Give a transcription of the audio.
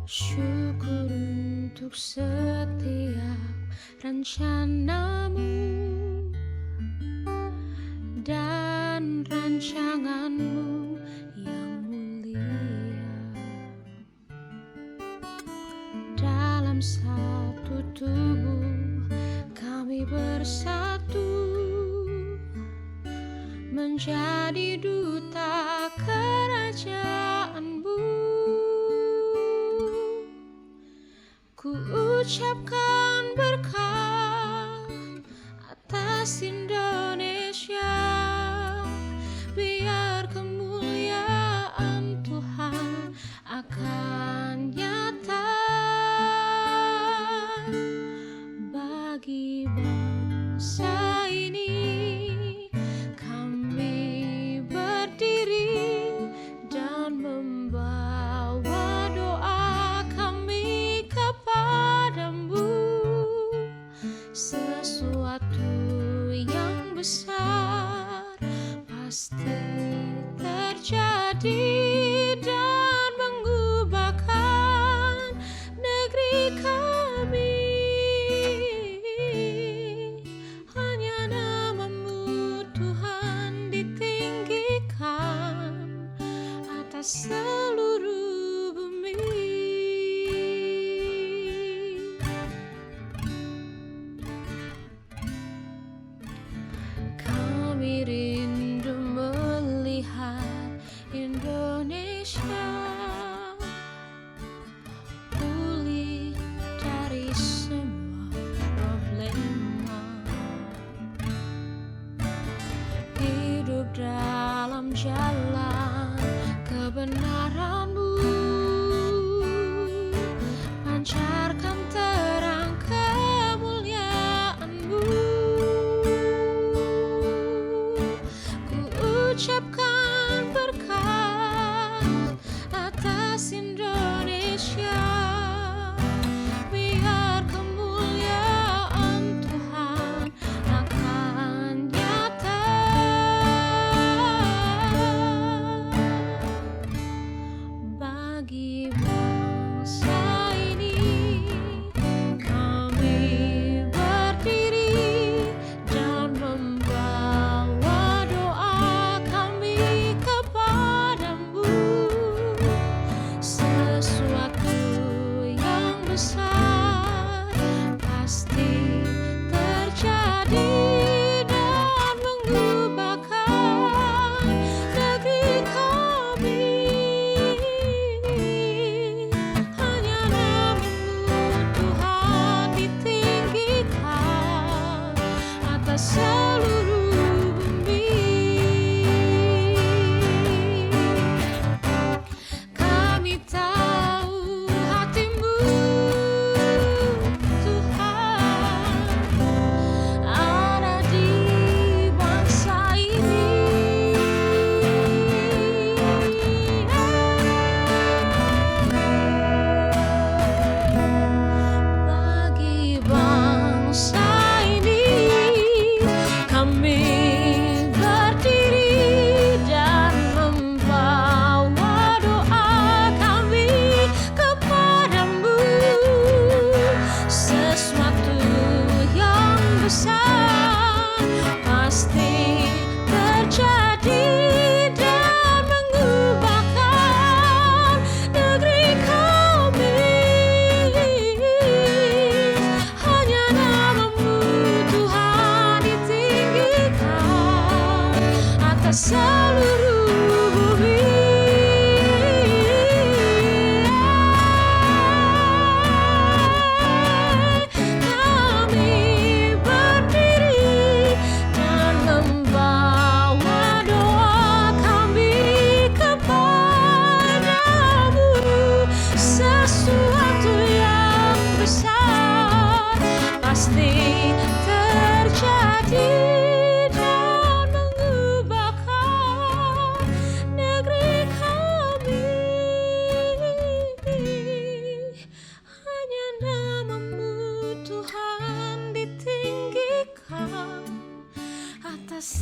Syukur untuk setiap rencanamu dan rancanganmu yang mulia. Dalam satu tubuh kami bersatu menjadi duta kerajaanmu. Ku ucapkan berkat atas Indonesia, biar kemuliaan Tuhan akan nyata bagi bangsa ini. Kami berdiri dan membawa doa kami kepadamu. Sesuatu yang besar pasti terjadi dan mengubahkan negeri kami. Hanya namamu Tuhan ditinggikan atas seluruh bumi. Kami rindu melihat Indonesia pulih dari semua problema, hidup dalam jalan kebenaran-Mu, pancarkan terang kemuliaan-Mu. Ku ucapkan berkat atas Indonesia, biar kemuliaan Tuhan akan nyata bagi bangsa ini. Kami berdiri dan membawa doa kami kepadamu. Sesuatu yang besar pasti terjadi dan mengubahkan negeri kami. Hanya namamu Tuhan ditinggikan atas seluruh bumi. Kami tahu hati-Mu Tuhan ada di bangsa ini. Bagi bangsa ini kami berdiri dan membawa doa kami kepadamu. Sesuatu yang besar pasti terjadi dan mengubahkan negeri kami. Hanya namamu Tuhan ditinggikan atas seluruh bumi. Kami berdiri dan membawa doa kami kepadamu. Sesuatu yang besar pasti terjadi dan mengubahkan negeri kami. Hanya namamu Tuhan ditinggikan atas